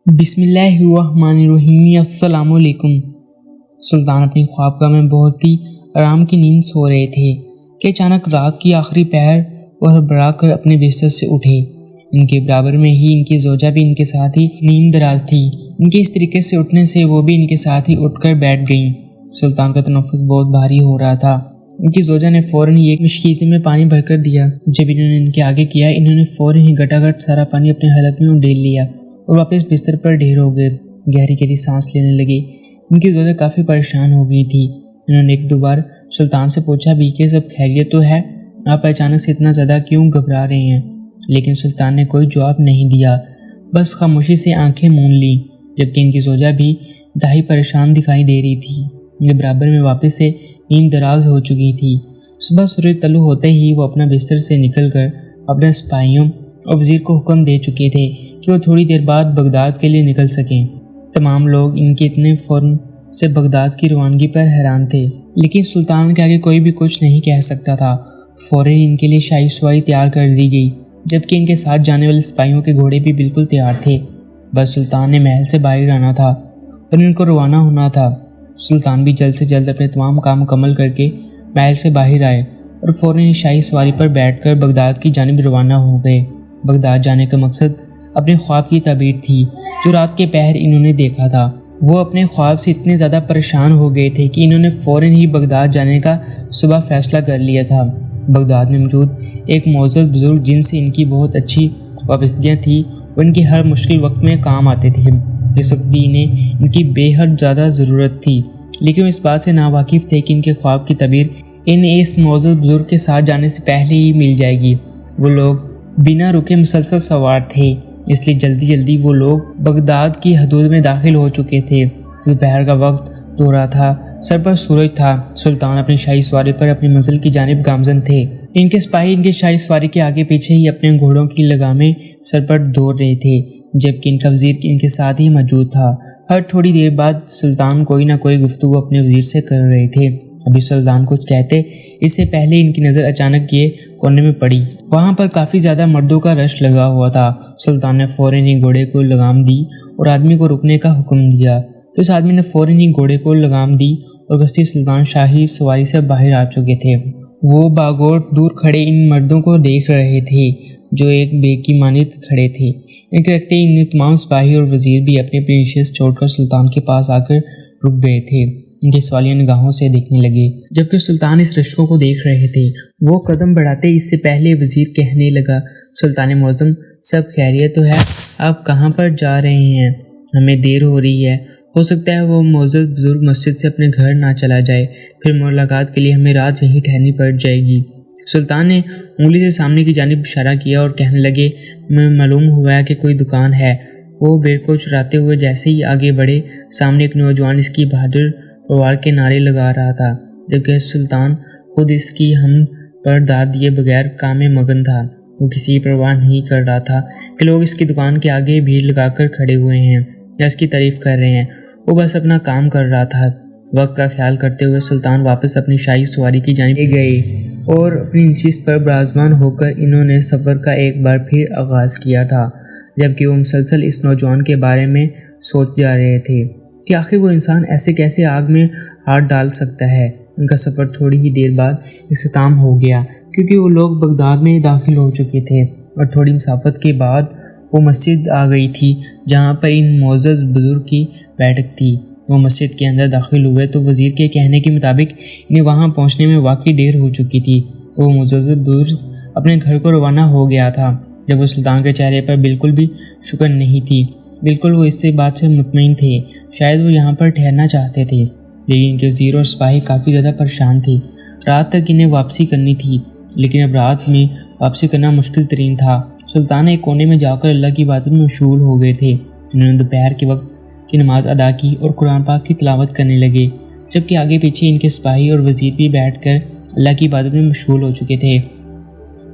بسم اللہ الرحمن الرحیم۔ السلام علیکم۔ سلطان اپنی خوابگاہ میں بہت ہی آرام کی نیند سو رہے تھے کہ اچانک رات کی آخری پہر وہ ہڑبڑا کر اپنے بستر سے اٹھے۔ ان کے برابر میں ہی ان کی زوجہ بھی ان کے ساتھ ہی نیند دراز تھی۔ ان کے اس طریقے سے اٹھنے سے وہ بھی ان کے ساتھ ہی اٹھ کر بیٹھ گئیں۔ سلطان کا تنفس بہت بھاری ہو رہا تھا۔ ان کی زوجہ نے فوراً ہی ایک مشکیزے میں پانی بھر کر دیا۔ جب انہوں نے ان کے آگے کیا، انہوں نے فوراً ہی گٹاگٹ سارا پانی اپنے حلق میں اڈیل لیا اور واپس بستر پر ڈھیر ہو گئے۔ گہری گہری سانس لینے لگے۔ ان کی زوجہ کافی پریشان ہو گئی تھی۔ انہوں نے ایک دو بار سلطان سے پوچھا بھی کہ سب خیریت تو ہے، آپ اچانک سے اتنا زیادہ کیوں گھبرا رہے ہیں؟ لیکن سلطان نے کوئی جواب نہیں دیا، بس خاموشی سے آنکھیں مون لیں، جبکہ ان کی زوجہ بھی انتہائی پریشان دکھائی دے رہی تھی۔ ان کے برابر میں واپس سے نیند دراز ہو چکی تھی۔ صبح سورج طلوع ہوتے ہی وہ اپنا بستر سے نکل کر اپنے سپاہیوں اور وزیر کو حکم دے چکے تھے کہ وہ تھوڑی دیر بعد بغداد کے لیے نکل سکیں۔ تمام لوگ ان کے اتنے فوراً سے بغداد کی روانگی پر حیران تھے، لیکن سلطان کے آگے کوئی بھی کچھ نہیں کہہ سکتا تھا۔ فوراً ان کے لیے شاہی سواری تیار کر دی گئی، جبکہ ان کے ساتھ جانے والے سپاہیوں کے گھوڑے بھی بالکل تیار تھے۔ بس سلطان نے محل سے باہر آنا تھا اور ان کو روانہ ہونا تھا۔ سلطان بھی جلد سے جلد اپنے تمام کام مکمل کر کے محل سے باہر آئے اور فوراً شاہی سواری پر بیٹھ کر بغداد کی جانب روانہ ہو گئے۔ بغداد جانے کا مقصد اپنے خواب کی تعبیر تھی جو رات کے پہر انہوں نے دیکھا تھا۔ وہ اپنے خواب سے اتنے زیادہ پریشان ہو گئے تھے کہ انہوں نے فوراً ہی بغداد جانے کا صبح فیصلہ کر لیا تھا۔ بغداد میں موجود ایک معزز بزرگ جن سے ان کی بہت اچھی وابستگیاں تھیں، وہ ان کی ہر مشکل وقت میں کام آتے تھے۔ اس وقت بھی انہیں ان کی بے حد زیادہ ضرورت تھی، لیکن وہ اس بات سے ناواقف تھے کہ ان کے خواب کی تعبیر انہیں اس معزز بزرگ کے ساتھ جانے سے پہلے ہی مل جائے گی۔ وہ لوگ بنا رکے مسلسل سوار تھے، اس لیے جلدی جلدی وہ لوگ بغداد کی حدود میں داخل ہو چکے تھے۔ دوپہر کا وقت ہو رہا تھا، سر پر سورج تھا۔ سلطان اپنی شاہی سواری پر اپنی منزل کی جانب گامزن تھے۔ ان کے سپاہی ان کی شاہی سواری کے آگے پیچھے ہی اپنے گھوڑوں کی لگامیں سر پر دوڑ رہے تھے، جبکہ ان کا وزیر ان کے ساتھ ہی موجود تھا۔ ہر تھوڑی دیر بعد سلطان کوئی نہ کوئی گفتگو اپنے وزیر سے کر رہے تھے۔ ابھی سلطان کچھ کہتے اس سے پہلے ان کی نظر اچانک یہ کونے میں پڑی۔ وہاں پر کافی زیادہ مردوں کا رش لگا ہوا تھا۔ سلطان نے فوراً ہی گھوڑے کو لگام دی اور آدمی کو رکنے کا حکم دیا، تو اس آدمی نے فوراً ہی گھوڑے کو لگام دی اور گشتی سلطان شاہی سواری سے باہر آ چکے تھے۔ وہ باگوٹ دور کھڑے ان مردوں کو دیکھ رہے تھے جو ایک بے کی مانند کھڑے تھے۔ ان کے رکھتے ہی تمام سپاہی اور وزیر بھی اپنی اپنی نشست چھوڑ کر سلطان کے پاس آ کر رک گئے تھے۔ ان کے سوالیہ نگاہوں سے دیکھنے لگے، جبکہ سلطان اس رشکوں کو دیکھ رہے تھے۔ وہ قدم بڑھاتے اس سے پہلے وزیر کہنے لگا، سلطان معظم، سب خیریت تو ہے؟ آپ کہاں پر جا رہے ہیں؟ ہمیں دیر ہو رہی ہے، ہو سکتا ہے وہ معزز بزرگ مسجد سے اپنے گھر نہ چلا جائے، پھر ملاقات کے لیے ہمیں رات یہیں ٹھہرنی پڑ جائے گی۔ سلطان نے انگلی سے سامنے کی جانب اشارہ کیا اور کہنے لگے، میں معلوم ہوا کہ کوئی دکان ہے۔ وہ بیر کو چراتے ہوئے جیسے ہی آگے بڑھے، سامنے ایک نوجوان اس کی بہادر پروار کے نعرے لگا رہا تھا، جبکہ سلطان خود اس کی ہم پر داد دیے بغیر کام میں مگن تھا۔ وہ کسی پرواہ نہیں کر رہا تھا کہ لوگ اس کی دکان کے آگے بھیڑ لگا کر کھڑے ہوئے ہیں یا اس کی تعریف کر رہے ہیں۔ وہ بس اپنا کام کر رہا تھا۔ وقت کا خیال کرتے ہوئے سلطان واپس اپنی شاہی سواری کی جانب گئے اور اپنی نشست پر براجمان ہو کر انہوں نے سفر کا ایک بار پھر آغاز کیا تھا، جبکہ وہ مسلسل اس نوجوان کے بارے میں سوچ جا رہے تھے کہ آخر وہ انسان ایسے کیسے آگ میں ہاتھ ڈال سکتا ہے۔ ان کا سفر تھوڑی ہی دیر بعد اختتام ہو گیا، کیونکہ وہ لوگ بغداد میں داخل ہو چکے تھے اور تھوڑی مسافت کے بعد وہ مسجد آ گئی تھی جہاں پر ان معزز بزرگ کی بیٹھک تھی۔ وہ مسجد کے اندر داخل ہوئے تو وزیر کے کہنے کے مطابق انہیں وہاں پہنچنے میں واقعی دیر ہو چکی تھی۔ وہ معزز بزرگ اپنے گھر کو روانہ ہو گیا تھا، جب وہ سلطان کے چہرے پر بالکل بھی شکن نہیں تھی۔ بالکل وہ اس سے بات سے مطمئن تھے، شاید وہ یہاں پر ٹھہرنا چاہتے تھے، لیکن ان کے وزیر اور سپاہی کافی زیادہ پریشان تھے۔ رات تک انہیں واپسی کرنی تھی، لیکن اب رات میں واپسی کرنا مشکل ترین تھا۔ سلطان ایک کونے میں جا کر اللہ کی عبادت میں مشغول ہو گئے تھے۔ انہوں نے دوپہر کے وقت کی نماز ادا کی اور قرآن پاک کی تلاوت کرنے لگے، جبکہ آگے پیچھے ان کے سپاہی اور وزیر بھی بیٹھ کر اللہ کی عبادت میں مشغول ہو چکے تھے۔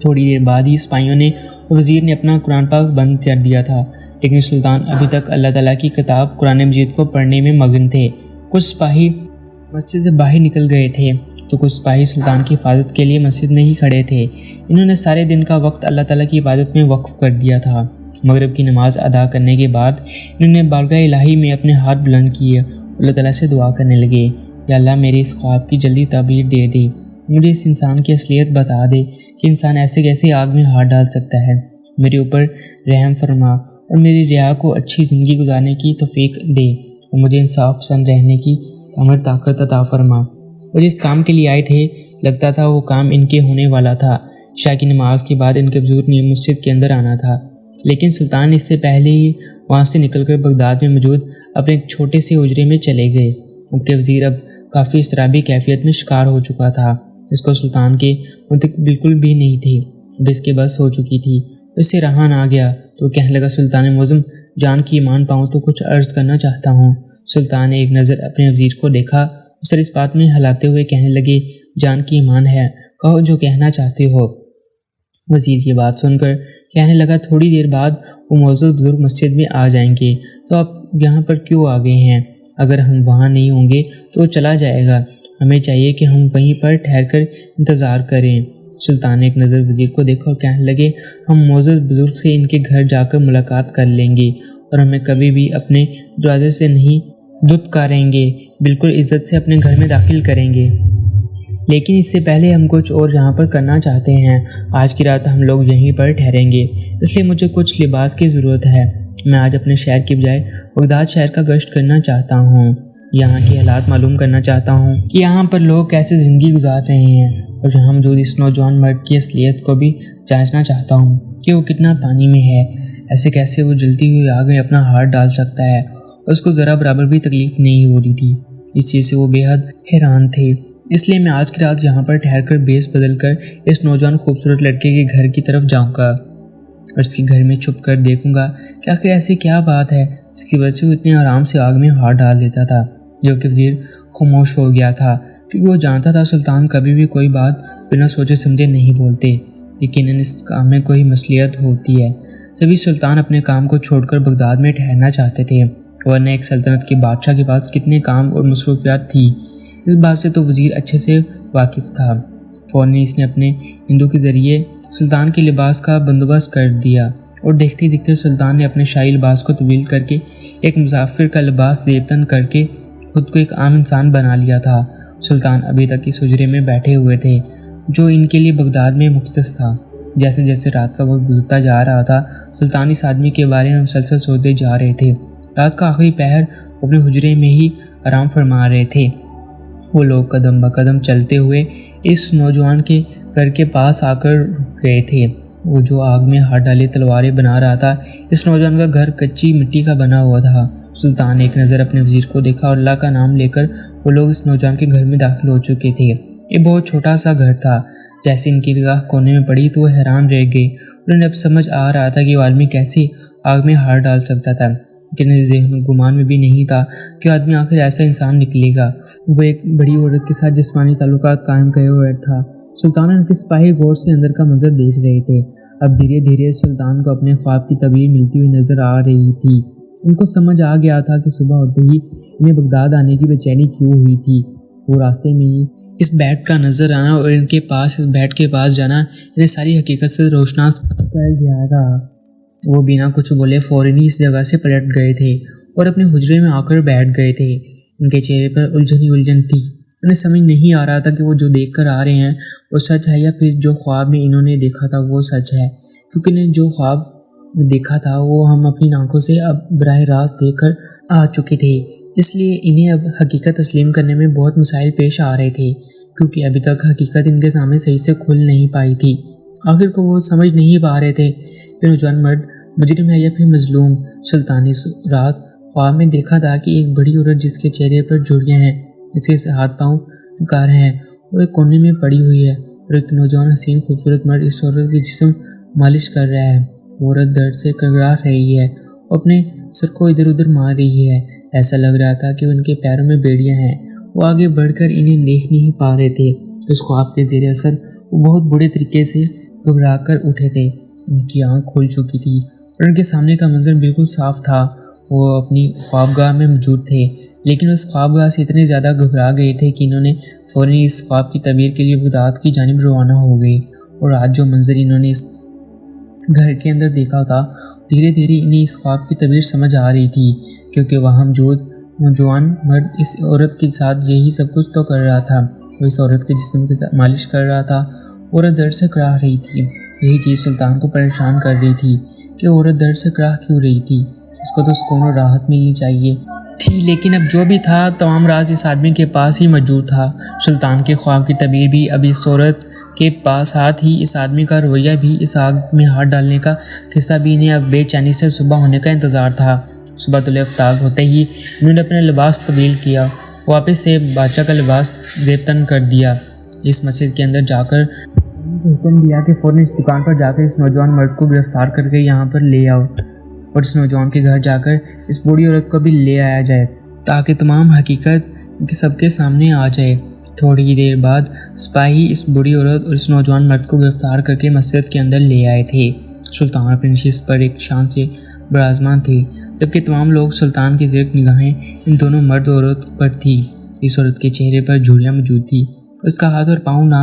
تھوڑی دیر بعد ہی سپاہیوں نے اور وزیر نے اپنا قرآن پاک بند کر دیا تھا، لیکن سلطان ابھی تک اللہ تعالیٰ کی کتاب قرآن مجید کو پڑھنے میں مگن تھے۔ کچھ سپاہی مسجد سے باہر نکل گئے تھے تو کچھ سپاہی سلطان کی حفاظت کے لیے مسجد میں ہی کھڑے تھے۔ انہوں نے سارے دن کا وقت اللہ تعالیٰ کی عبادت میں وقف کر دیا تھا مغرب کی نماز ادا کرنے کے بعد انہوں نے بارگاہ الہی میں اپنے ہاتھ بلند کیے، اللہ تعالیٰ سے دعا کرنے لگے، یا اللہ میری اس خواب کی جلدی تعبیر دے دے، مجھے اس انسان کی اصلیت بتا دے کہ انسان ایسے کیسے آگ میں ہاتھ ڈال سکتا ہے، میرے اوپر رحم فرما اور میری رعایا کو اچھی زندگی گزارنے کی توفیق دے اور مجھے انصاف پسند رہنے کی کامل طاقت عطا فرما۔ اور جس کام کے لیے آئے تھے لگتا تھا وہ کام ان کے ہونے والا تھا۔ عشاء کی نماز کے بعد ان کے بزرگ نے مسجد کے اندر آنا تھا، لیکن سلطان اس سے پہلے ہی وہاں سے نکل کر بغداد میں موجود اپنے ایک چھوٹے سے حجرے میں چلے گئے۔ ان کے وزیر اب کافی اضطرابی کیفیت میں شکار ہو چکا تھا، اس کو سلطان کے منطق بالکل بھی نہیں تھی، اب اس کے بس ہو چکی تھی، اس سے رہا نہ گیا تو کہنے لگا، سلطان معظم جان کی ایمان پاؤں تو کچھ عرض کرنا چاہتا ہوں۔ سلطان نے ایک نظر اپنے وزیر کو دیکھا، سر اس بات میں ہلاتے ہوئے کہنے لگے، جان کی ایمان ہے، کہو جو کہنا چاہتے ہو۔ وزیر یہ بات سن کر کہنے لگا، تھوڑی دیر بعد وہ معزز بزرگ مسجد میں آ جائیں گے، تو آپ یہاں پر کیوں آ گئے ہیں؟ اگر ہم وہاں نہیں ہوں گے تو وہ چلا جائے گا، ہمیں چاہیے کہ ہم وہیں پر ٹھہر کر انتظار کریں۔ سلطان نے ایک نظر وزیر کو دیکھا اور کہنے لگے، ہم معزز بزرگ سے ان کے گھر جا کر ملاقات کر لیں گے اور ہمیں کبھی بھی اپنے دروازے سے نہیں دھتکاریں گے، بالکل عزت سے اپنے گھر میں داخل کریں گے، لیکن اس سے پہلے ہم کچھ اور یہاں پر کرنا چاہتے ہیں۔ آج کی رات ہم لوگ یہیں پر ٹھہریں گے، اس لیے مجھے کچھ لباس کی ضرورت ہے۔ میں آج اپنے شہر کی بجائے بغداد شہر کا گشت کرنا چاہتا ہوں، یہاں کے حالات معلوم کرنا چاہتا ہوں کہ یہاں پر لوگ کیسے زندگی گزار رہے ہیں، اور یہاں موجود اس نوجوان مرد کی اصلیت کو بھی جانچنا چاہتا ہوں کہ وہ کتنا پانی میں ہے، ایسے کیسے وہ جلتی ہوئی آگ میں اپنا ہاتھ ڈال سکتا ہے، اور اس کو ذرا برابر بھی تکلیف نہیں ہو رہی تھی۔ اس چیز سے وہ بے حد حیران تھے، اس لیے میں آج کی رات یہاں پر ٹھہر کر بیس بدل کر اس نوجوان خوبصورت لڑکے کے گھر کی طرف جاؤں گا اور اس کے گھر میں چھپ کر دیکھوں گا کہ آخر ایسی کیا بات ہے جس کی وجہ سے وہ اتنے آرام سے آگ میں ہاتھ ڈال دیتا تھا۔ جو کہ وزیر خاموش ہو گیا تھا، کیونکہ وہ جانتا تھا سلطان کبھی بھی کوئی بات بنا سوچے سمجھے نہیں بولتے، لیکن اس کام میں کوئی مصلحت ہوتی ہے، جبھی سلطان اپنے کام کو چھوڑ کر بغداد میں ٹھہرنا چاہتے تھے، ورنہ ایک سلطنت کے بادشاہ کے پاس کتنے کام اور مصروفیات تھی، اس بات سے تو وزیر اچھے سے واقف تھا۔ فوراً اس نے اپنے ہندو کے ذریعے سلطان کے لباس کا بندوبست کر دیا اور دیکھتے دیکھتے سلطان نے اپنے شاہی لباس کو تبدیل کر کے ایک مسافر کا لباس زیبتن کر کے خود کو ایک عام انسان بنا لیا تھا۔ سلطان ابھی تک اس حجرے میں بیٹھے ہوئے تھے جو ان کے لیے بغداد میں مختص تھا۔ جیسے جیسے رات کا وقت گزرتا جا رہا تھا، سلطان اس آدمی کے بارے میں مسلسل سوچتے جا رہے تھے۔ رات کا آخری پہر اپنے حجرے میں ہی آرام فرما رہے تھے۔ وہ لوگ قدم بقدم چلتے ہوئے اس نوجوان کے گھر کے پاس آ کر رک گئے تھے۔ وہ جو آگ میں ہاتھ ڈالے تلواریں بنا رہا تھا، اس نوجوان کا گھر کچی مٹی کا بنا ہوا تھا۔ سلطان نے ایک نظر اپنے وزیر کو دیکھا اور اللہ کا نام لے کر وہ لوگ اس نوجوان کے گھر میں داخل ہو چکے تھے۔ یہ بہت چھوٹا سا گھر تھا، جیسے ان کی نگاہ کونے میں پڑی تو وہ حیران رہ گئے۔ انہیں اب سمجھ آ رہا تھا کہ وہ آدمی کیسے آگ میں ہاتھ ڈال سکتا تھا، لیکن ذہن گمان میں بھی نہیں تھا کہ آدمی آخر ایسا انسان نکلے گا۔ وہ ایک بڑی عورت کے ساتھ جسمانی تعلقات قائم کیے ہوئے تھا۔ سلطان ان کے سپاہی غور سے اندر کا منظر دیکھ رہے تھے۔ اب دھیرے دھیرے سلطان کو اپنے خواب کی تعبیر ملتی ہوئی نظر آ رہی تھی۔ ان کو سمجھ آ گیا تھا کہ صبح ہوتے ہی انہیں بغداد آنے کی بے چینی کیوں ہوئی تھی۔ وہ راستے میں ہی اس بیٹ کا نظر آنا اور ان کے پاس اس بیٹ کے پاس جانا انہیں ساری حقیقت سے روشناس کر گیا تھا۔ وہ بنا کچھ بولے فوراً ہی اس جگہ سے پلٹ گئے تھے اور اپنے حجرے میں آ کر بیٹھ گئے تھے۔ ان کے چہرے پر الجھن ہی الجھن تھی، انہیں سمجھ نہیں آ رہا تھا کہ وہ جو دیکھ کر آ رہے ہیں وہ سچ ہے یا پھر جو خواب میں انہوں نے دیکھا تھا وہ سچ ہے، کیونکہ انہیں جو خواب میں دیکھا تھا وہ ہم اپنی آنکھوں سے اب براہ راست دیکھ کر آ چکے تھے، اس لیے انہیں اب حقیقت تسلیم کرنے میں بہت مسائل پیش آ رہے تھے، کیونکہ ابھی تک حقیقت ان کے سامنے صحیح سے کھل نہیں پائی تھی۔ آخر کو وہ سمجھ نہیں پا رہے تھے کہ نوجوان مرد مجرم ہے یا پھر مظلوم۔ سلطان نے رات خواب میں دیکھا تھا کہ ایک بڑی عورت جس کے چہرے پر جھریاں ہیں، جس کے ہاتھ پاؤں نکار ہیں، وہ ایک کونے میں پڑی ہوئی ہے، اور ایک نوجوان حسین خوبصورت مرد اس عورت کے جسم مالش کر رہا ہے۔ وہ عورت درد سے کرگڑا رہی ہے اور اپنے سر کو ادھر ادھر مار رہی ہے، ایسا لگ رہا تھا کہ ان کے پیروں میں بیڑیاں ہیں۔ وہ آگے بڑھ کر انہیں دیکھ نہیں پا رہے تھے۔ اس خواب کے زیر اثر وہ بہت برے طریقے سے گھبرا کر اٹھے تھے۔ ان کی آنکھ کھل چکی تھی اور ان کے سامنے کا منظر بالکل صاف تھا۔ وہ اپنی خوابگاہ میں موجود تھے، لیکن اس خوابگاہ سے اتنے زیادہ گھبرا گئے تھے کہ انہوں نے فوراً اس خواب کی تعبیر کے لیے بغداد کی جانب روانہ ہو گئے۔ اور آج جو منظر انہوں نے اس گھر کے اندر دیکھا تھا دھیرے دھیرے انہیں اس خواب کی تعبیر سمجھ آ رہی تھی، کیونکہ وہاں موجود نوجوان مرد اس عورت کے ساتھ یہی سب کچھ تو کر رہا تھا۔ وہ اس عورت کے جسم کی مالش کر رہا تھا۔ عورت درد سے کراہ رہی تھی۔ یہی چیز سلطان کو پریشان کر رہی تھی کہ عورت درد سے کراہ کیوں رہی تھی۔ اس کو تو سکون اور راحت ملنی چاہیے تھی، لیکن اب جو بھی تھا تمام راز اس آدمی کے پاس ہی موجود تھا۔ سلطان کے خواب کی تعبیر بھی اب اس عورت کے پاس، ساتھ ہی اس آدمی کا رویہ بھی، اس آگ میں ہاتھ ڈالنے کا قصہ بھی انہیں اب بے چینی سے صبح ہونے کا انتظار تھا۔ صبح طلوع آفتاب ہوتے ہی انہوں نے اپنا لباس تبدیل کیا، واپس سے بادشاہ کا لباس زیب تن کر دیا۔ اس مسجد کے اندر جا کر حکم دیا کہ فوراً اس دکان پر جا کر اس نوجوان مرد کو گرفتار کر کے یہاں پر لے آؤ، اور اس نوجوان کے گھر جا کر اس بوڑھی عورت کو بھی لے آیا جائے تاکہ تمام حقیقت سب کے سامنے آ جائے۔ تھوڑی ہی دیر بعد سپاہی اس بوڑھی عورت اور اس نوجوان مرد کو گرفتار کر کے مسجد کے اندر لے آئے تھے۔ سلطان اپنی نشست پر ایک شان سے براجمان تھے، جبکہ تمام لوگ سلطان کی زیر نگاہیں ان دونوں مرد اور عورت پر تھی۔ اس عورت کے چہرے پر جھریاں موجود تھی، اس کا ہاتھ اور پاؤں نہ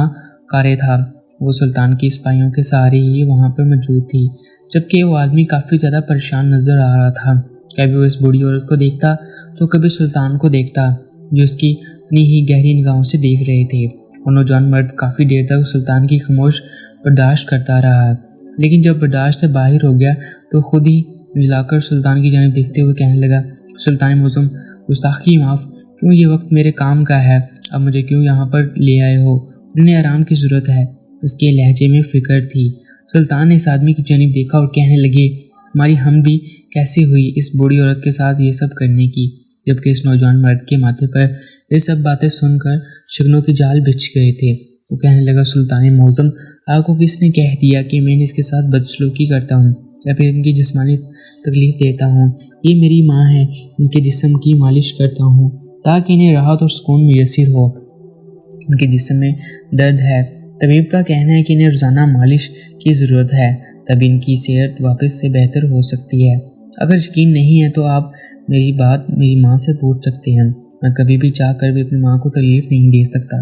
کارے تھا۔ وہ سلطان کی سپاہیوں کے سہارے ہی وہاں پر موجود تھی، جبکہ وہ آدمی کافی زیادہ پریشان نظر آ رہا تھا۔ کبھی وہ اس بوڑھی عورت کو دیکھتا تو کبھی سلطان کو دیکھتا، جو اس کی اپنی ہی گہری نگاہوں سے دیکھ رہے تھے۔ اور نوجوان مرد کافی دیر تک سلطان کی خاموش برداشت کرتا رہا، لیکن جب برداشت سے باہر ہو گیا تو خود ہی جلا کر سلطان کی جانب دیکھتے ہوئے کہنے لگا، سلطان معظم، گستاخی معاف، کیوں یہ وقت میرے کام کا ہے، اب مجھے کیوں یہاں پر لے آئے ہو؟ انہیں آرام کی ضرورت ہے۔ اس کے لہجے میں فکر تھی۔ سلطان نے اس آدمی کی جانب دیکھا اور کہنے لگے، ہماری ہم بھی کیسے ہوئی اس بوڑھی عورت کے ساتھ یہ سب کرنے کی؟ جبکہ اس نوجوان مرد کے ماتھے پر یہ سب باتیں سن کر شگنوں کے جال بچھ گئے تھے۔ وہ کہنے لگا، سلطان معظم، آپ کو کس نے کہہ دیا کہ میں اس کے ساتھ بدسلوکی کرتا ہوں یا پھر ان کی جسمانی تکلیف دیتا ہوں؟ یہ میری ماں ہے، ان کے جسم کی مالش کرتا ہوں تاکہ انہیں راحت اور سکون میسر ہو۔ ان کے جسم میں درد ہے، طبیب کا کہنا ہے کہ انہیں روزانہ مالش کی ضرورت ہے، تب ان کی صحت واپس سے بہتر ہو سکتی ہے۔ اگر یقین نہیں ہے تو آپ میری بات میری ماں سے پوچھ سکتے ہیں۔ میں کبھی بھی چاہ کر بھی اپنی ماں کو تکلیف نہیں دے سکتا۔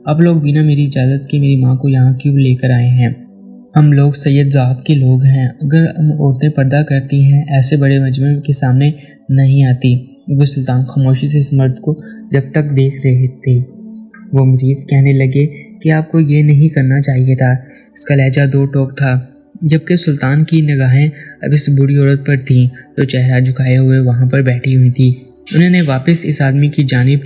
آپ لوگ بنا میری اجازت کے میری ماں کو یہاں کیوں لے کر آئے ہیں؟ ہم لوگ سید ذات کے لوگ ہیں، اگر ہم عورتیں پردہ کرتی ہیں ایسے بڑے مجمع کے سامنے نہیں آتی۔ وہ سلطان خاموشی سے اس مرد کو جب دیکھ رہے تھے۔ وہ مزید کہنے لگے کہ آپ کو یہ نہیں کرنا چاہیے تھا۔ اس کا لہجہ دو ٹوک تھا، جبکہ سلطان کی نگاہیں اب اس بوڑھی عورت پر تھیں جو چہرہ جھکائے ہوئے وہاں پر بیٹھی ہوئی تھی۔ انہوں نے واپس اس آدمی کی جانب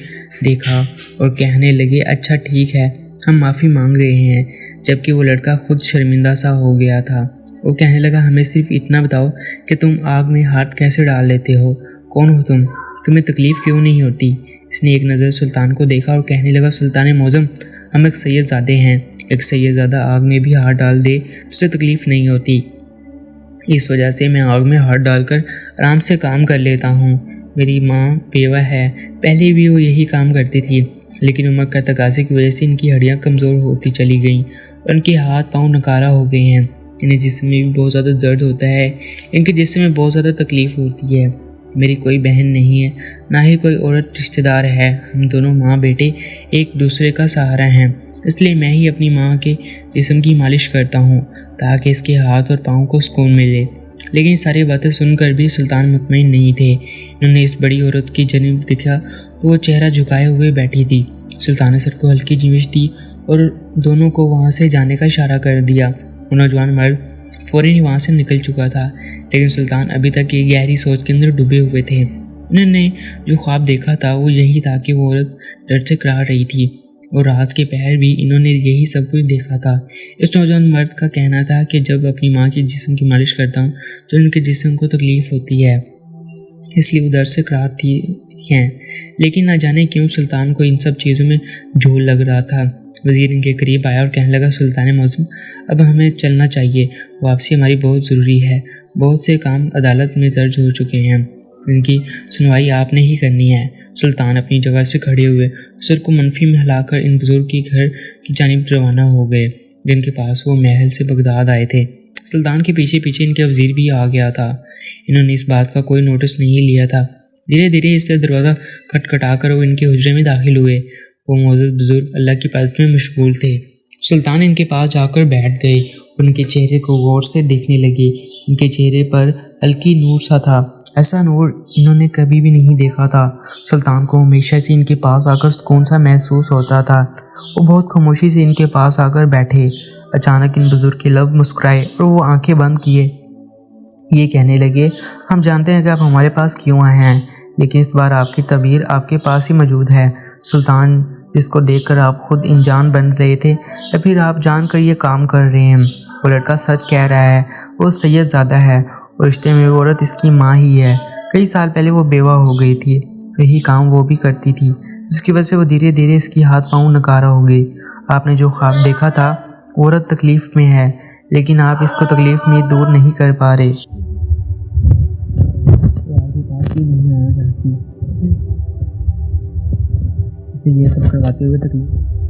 دیکھا اور کہنے لگے، اچھا ٹھیک ہے، ہم معافی مانگ رہے ہیں، جبکہ وہ لڑکا خود شرمندہ سا ہو گیا تھا۔ وہ کہنے لگا، ہمیں صرف اتنا بتاؤ کہ تم آگ میں ہاتھ کیسے ڈال لیتے ہو؟ کون ہو تم؟ تمہیں تکلیف کیوں نہیں ہوتی؟ اس نے ایک نظر سلطان کو دیکھا اور کہنے لگا، سلطان معظم، ہم ایک سید زادے ہیں، ایک سید زادہ آگ میں بھی ہاتھ ڈال دے تو اسے تکلیف نہیں ہوتی، اس وجہ سے میں آگ میں ہاتھ ڈال کر آرام سے کام کر لیتا ہوں۔ میری ماں بیوہ ہے، پہلے بھی وہ یہی کام کرتی تھی، لیکن عمر کا تقاضے کی وجہ سے ان کی ہڈیاں کمزور ہوتی چلی گئیں اور ان کے ہاتھ پاؤں نکارہ ہو گئے ہیں۔ انہیں جسم میں بھی بہت زیادہ درد ہوتا ہے، ان کے جسم میں بہت زیادہ تکلیف ہوتی ہے۔ میری کوئی بہن نہیں ہے، نہ ہی کوئی عورت رشتہ دار ہے، ہم دونوں ماں بیٹے ایک دوسرے کا سہارا ہیں، اس لیے میں ہی اپنی ماں کے جسم کی مالش کرتا ہوں تاکہ اس کے ہاتھ اور پاؤں کو سکون ملے۔ لیکن ساری باتیں سن کر بھی سلطان مطمئن نہیں تھے۔ انہوں نے اس بڑی عورت کی جانب دیکھا تو وہ چہرہ جھکائے ہوئے بیٹھی تھی۔ سلطان نے سر کو ہلکی جھنجھ دی اور دونوں کو وہاں سے جانے کا اشارہ کر دیا۔ وہ نوجوان مرد فوراً ہی وہاں سے نکل چکا تھا، لیکن سلطان ابھی تک ایک گہری سوچ کے اندر ڈوبے ہوئے تھے۔ انہوں نے جو خواب دیکھا تھا وہ یہی تھا کہ وہ عورت درد سے کراہ رہی تھی، اور رات کے پہر بھی انہوں نے یہی سب کچھ دیکھا تھا۔ اس نوجوان مرد کا کہنا تھا کہ جب اپنی ماں کے جسم کی مالش کرتا ہوں تو ان کے جسم کو تکلیف ہوتی ہے، اس لیے وہ درد سے کراہتی ہیں۔ لیکن نہ جانے کیوں سلطان کو ان سب چیزوں میں جھول لگ رہا تھا۔ وزیر ان کے قریب آیا اور کہنے لگا، سلطان معظم، اب ہمیں چلنا چاہیے، واپسی ہماری بہت ضروری ہے، بہت سے کام عدالت میں درج ہو چکے ہیں، ان کی سنوائی آپ نے ہی کرنی ہے۔ سلطان اپنی جگہ سے کھڑے ہوئے سر کو منفی میں ہلا کر ان بزرگ کے گھر کی جانب روانہ ہو گئے جن کے پاس وہ محل سے بغداد آئے تھے۔ سلطان کے پیچھے پیچھے ان کے وزیر بھی آ گیا تھا۔ انہوں نے اس بات کا کوئی نوٹس نہیں لیا تھا۔ دھیرے دھیرے اس سے دروازہ کھٹکھٹا کر وہ ان کے حجرے میں داخل ہوئے۔ وہ معزز بزرگ اللہ کی عبادت میں مشغول تھے۔ سلطان ان کے پاس جا کر بیٹھ گئے، ان کے چہرے کو غور سے دیکھنے لگے۔ ان کے چہرے پر ہلکی نور سا تھا، ایسا نور انہوں نے کبھی بھی نہیں دیکھا تھا۔ سلطان کو ہمیشہ سے ان کے پاس آ کر سکون سا محسوس ہوتا تھا۔ وہ بہت خاموشی سے ان کے پاس آ کر بیٹھے۔ اچانک ان بزرگ کے لب مسکرائے اور وہ آنکھیں بند کیے یہ کہنے لگے، ہم جانتے ہیں کہ آپ ہمارے پاس کیوں آئے ہیں، لیکن اس بار آپ کی تعبیر آپ کے پاس ہی موجود ہے۔ سلطان، جس کو دیکھ کر آپ خود انجان بن رہے تھے یا پھر آپ جان کر یہ کام کر رہے ہیں، وہ لڑکا سچ کہہ رہا ہے، وہ سید زادہ ہے اور رشتے میں وہ عورت اس کی ماں ہی ہے۔ کئی سال پہلے وہ بیوہ ہو گئی تھی، یہی کام وہ بھی کرتی تھی، جس کی وجہ سے وہ دھیرے دھیرے اس کی ہاتھ پاؤں نکارہ ہو گئی۔ آپ نے جو خواب دیکھا تھا، وہ عورت تکلیف میں ہے، لیکن آپ اس کو تکلیف میں دور نہیں کر پا رہے۔ یہ سب کرواتے ہوئے تکلیف